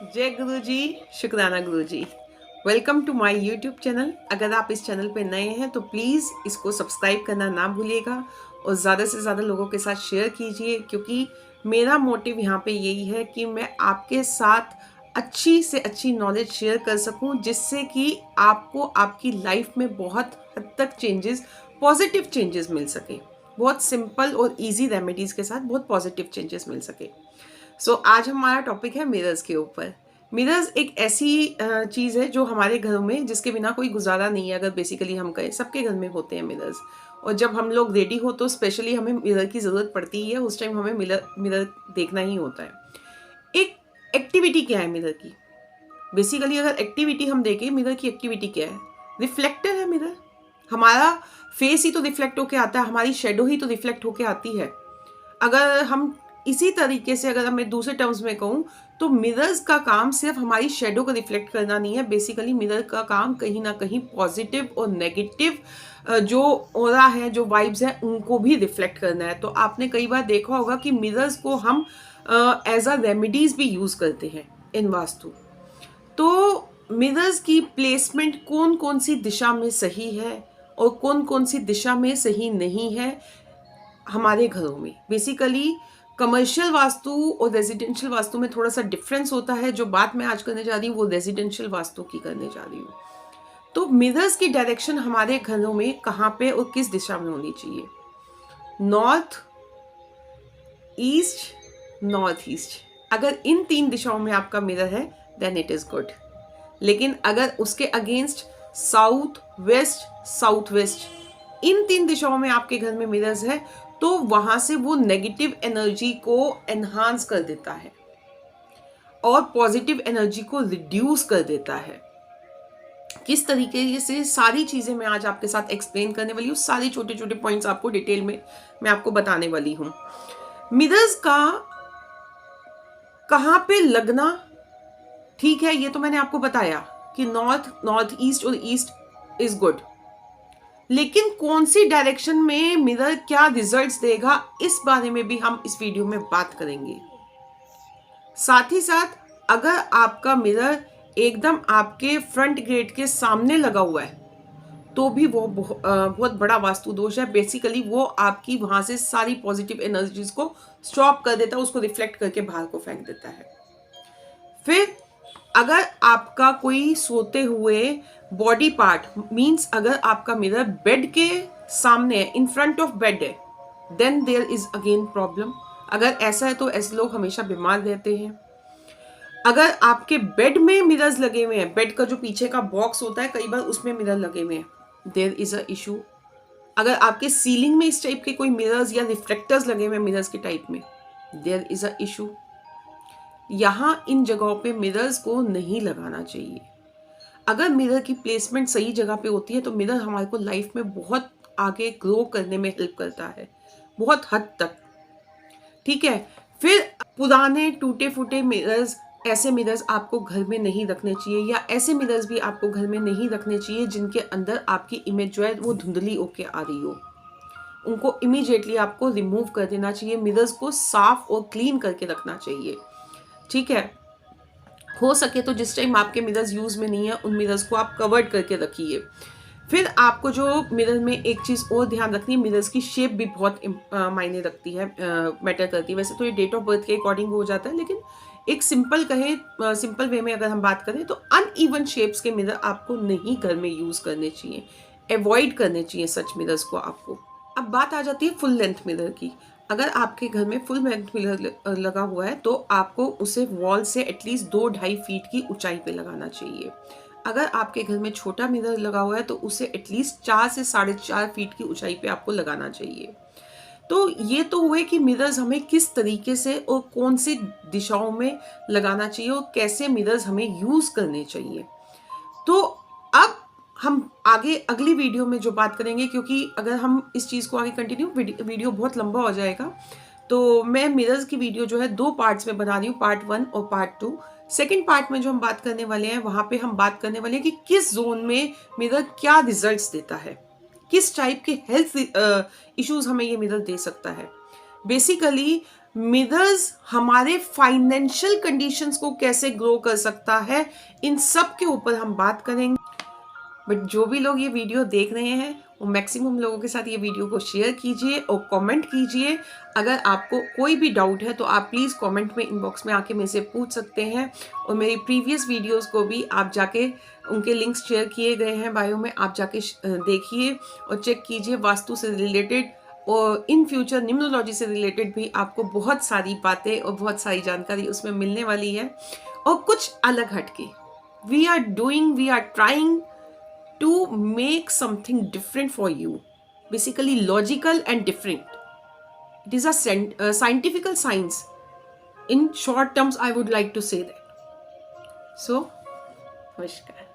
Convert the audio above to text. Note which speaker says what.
Speaker 1: जय गुरु जी। शुक्राना Guru ji. Welcome to my YouTube channel. अगर आप इस चैनल पे नए हैं तो प्लीज़ इसको सब्सक्राइब करना ना भूलिएगा और ज़्यादा से ज़्यादा लोगों के साथ शेयर कीजिए, क्योंकि मेरा मोटिव यहाँ पे यही है कि मैं आपके साथ अच्छी से अच्छी नॉलेज शेयर कर सकूं, जिससे कि आपको आपकी लाइफ में बहुत हद तक चेंजेस, पॉजिटिव चेंजेस मिल सके। बहुत सिंपल और इजी रेमेडीज़ के साथ बहुत पॉजिटिव चेंजेस मिल सके। आज हमारा टॉपिक है मिरर्स के ऊपर। मिरर्स एक ऐसी चीज़ है जो हमारे घरों में, जिसके बिना कोई गुजारा नहीं है। अगर बेसिकली हम कहें, सबके घर में होते हैं मिरर्स। और जब हम लोग रेडी हो तो स्पेशली हमें मिरर की ज़रूरत पड़ती है। उस टाइम हमें मिरर मिरर देखना ही होता है। एक एक्टिविटी क्या है मिरर की? बेसिकली अगर एक्टिविटी हम देखें, मिरर की एक्टिविटी क्या है? रिफ्लेक्टर है मिरर। हमारा फेस ही तो रिफ्लेक्ट होके आता है, हमारी शेडो ही तो रिफ्लेक्ट होके आती है। अगर हम इसी तरीके से, अगर मैं दूसरे टर्म्स में कहूँ, तो मिरर्स का काम सिर्फ हमारी शेडो को रिफ्लेक्ट करना नहीं है। बेसिकली मिरर का काम कहीं ना कहीं पॉजिटिव और नेगेटिव जो ऑरा है, जो वाइब्स हैं, उनको भी रिफ्लेक्ट करना है। तो आपने कई बार देखा होगा कि मिरर्स को हम एज अ रेमेडीज भी यूज करते हैं इन वास्तु। तो मिरर्स की प्लेसमेंट कौन कौन सी दिशा में सही है और कौन कौन सी दिशा में सही नहीं है हमारे घरों में। बेसिकली कमर्शियल वास्तु और रेजिडेंशियल वास्तु में थोड़ा सा डिफरेंस होता है। जो बात मैं आज करने जा रही हूँ वो रेजिडेंशियल वास्तु की करने जा रही हूँ। तो मिरर्स की डायरेक्शन हमारे घरों में कहाँ पे और किस दिशा में होनी चाहिए? North, east, north east. अगर इन तीन दिशाओं में आपका मिरर है देन इट इज गुड। लेकिन अगर उसके against south west, south west, इन तीन दिशाओं में आपके घर में मिरर्स है, तो वहां से वो नेगेटिव एनर्जी को एनहांस कर देता है और पॉजिटिव एनर्जी को रिड्यूस कर देता है। किस तरीके से सारी चीजें मैं आज आपके साथ एक्सप्लेन करने वाली हूँ। सारे छोटे छोटे पॉइंट्स आपको डिटेल में मैं आपको बताने वाली हूँ। मिरर्स का कहाँ पे लगना ठीक है, ये तो मैंने आपको बताया कि नॉर्थ, नॉर्थ ईस्ट और ईस्ट इज गुड। लेकिन कौन सी डायरेक्शन में मिरर क्या रिजल्ट्स देगा, इस बारे में भी हम इस वीडियो में बात करेंगे। साथ ही साथ अगर आपका मिरर एकदम आपके फ्रंट गेट के सामने लगा हुआ है तो भी वो बहुत बड़ा वास्तु दोष है। बेसिकली वो आपकी वहां से सारी पॉजिटिव एनर्जीज को स्टॉप कर देता है, उसको रिफ्लेक्ट करके बाहर को फेंक देता है। फिर अगर आपका कोई सोते हुए बॉडी पार्ट, मींस अगर आपका मिरर बेड के सामने है, इन फ्रंट ऑफ बेड है, then there is again problem. अगर ऐसा है तो ऐसे लोग हमेशा बीमार रहते हैं। अगर आपके बेड में मिरर्स लगे हुए हैं, बेड का जो पीछे का बॉक्स होता है, कई बार उसमें मिरर लगे हुए हैं, देयर इज अ इशू। अगर आपके सीलिंग में इस टाइप के कोई मिरर्स या रिफ्लेक्टर्स लगे हुए हैं मिरर्स के टाइप में, देयर इज अ इशू। यहाँ इन जगहों पे मिरर्स को नहीं लगाना चाहिए। अगर मिरर की प्लेसमेंट सही जगह पे होती है तो मिरर हमारे को लाइफ में बहुत आगे ग्रो करने में हेल्प करता है, बहुत हद तक। ठीक है। फिर पुराने टूटे फूटे मिरर्स, ऐसे मिरर्स आपको घर में नहीं रखने चाहिए, या ऐसे मिरर्स भी आपको घर में नहीं रखने चाहिए जिनके अंदर आपकी इमेज जो है वो धुंधली होके आ रही हो। उनको इमीडिएटली आपको रिमूव कर देना चाहिए। मिरर्स को साफ और क्लीन करके रखना चाहिए। ठीक है। हो सके तो जिस टाइम आपके मिरर्स यूज में नहीं है, उन मिरर्स को आप कवर्ड करके रखिए। फिर आपको जो मिरर में एक चीज और ध्यान रखनी है, मिरर्स की शेप भी बहुत मायने रखती है, मैटर करती है। वैसे तो ये डेट ऑफ बर्थ के अकॉर्डिंग हो जाता है, लेकिन एक सिंपल कहें, सिंपल वे में अगर हम बात करें तो अनइवन शेप्स के मिरर आपको नहीं घर में यूज करने चाहिए, अवॉइड करने चाहिए सच मिरर्स को आपको। अब बात आ जाती है फुल लेंथ मिरर की। अगर आपके घर में फुल लेंथ मिरर लगा हुआ है तो आपको उसे वॉल से एटलीस्ट 2-2.5 फीट की ऊंचाई पे लगाना चाहिए। अगर आपके घर में छोटा मिरर लगा हुआ है तो उसे एटलीस्ट 4 से 4.5 फीट की ऊंचाई पे आपको लगाना चाहिए। तो ये तो हुए कि मिरर्स हमें किस तरीके से और कौन सी दिशाओं में लगाना चाहिए और कैसे मिरर्स हमें यूज करने चाहिए। तो अब हम आगे अगली वीडियो में जो बात करेंगे, क्योंकि अगर हम इस चीज़ को आगे कंटिन्यू, वीडियो बहुत लंबा हो जाएगा, तो मैं मिरर्स की वीडियो जो है 2 पार्ट्स में बना रही हूँ, पार्ट 1 और पार्ट 2। सेकेंड पार्ट में जो हम बात करने वाले हैं, वहां पे हम बात करने वाले हैं कि किस जोन में मिरर क्या रिजल्ट्स देता है, किस टाइप के हेल्थ इश्यूज हमें ये मिरर दे सकता है। बेसिकली मिरर्स हमारे फाइनेंशियल कंडीशंस को कैसे ग्रो कर सकता है, इन सब के ऊपर हम बात करेंगे। बट जो भी लोग ये वीडियो देख रहे हैं वो मैक्सिमम लोगों के साथ ये वीडियो को शेयर कीजिए और कमेंट कीजिए। अगर आपको कोई भी डाउट है तो आप प्लीज़ कमेंट में इनबॉक्स में आके मेरे से पूछ सकते हैं। और मेरी प्रीवियस वीडियोस को भी आप जाके, उनके लिंक्स शेयर किए गए हैं बायो में, आप जाके देखिए और चेक कीजिए। वास्तु से रिलेटेड और इन फ्यूचर न्यूमरोलॉजी से रिलेटेड भी आपको बहुत सारी बातें और बहुत सारी जानकारी उसमें मिलने वाली है, और कुछ अलग हटके। We are trying to make something different for you, basically logical and different. It is a scientific science. In short terms, I would like to say that. So, namaskar.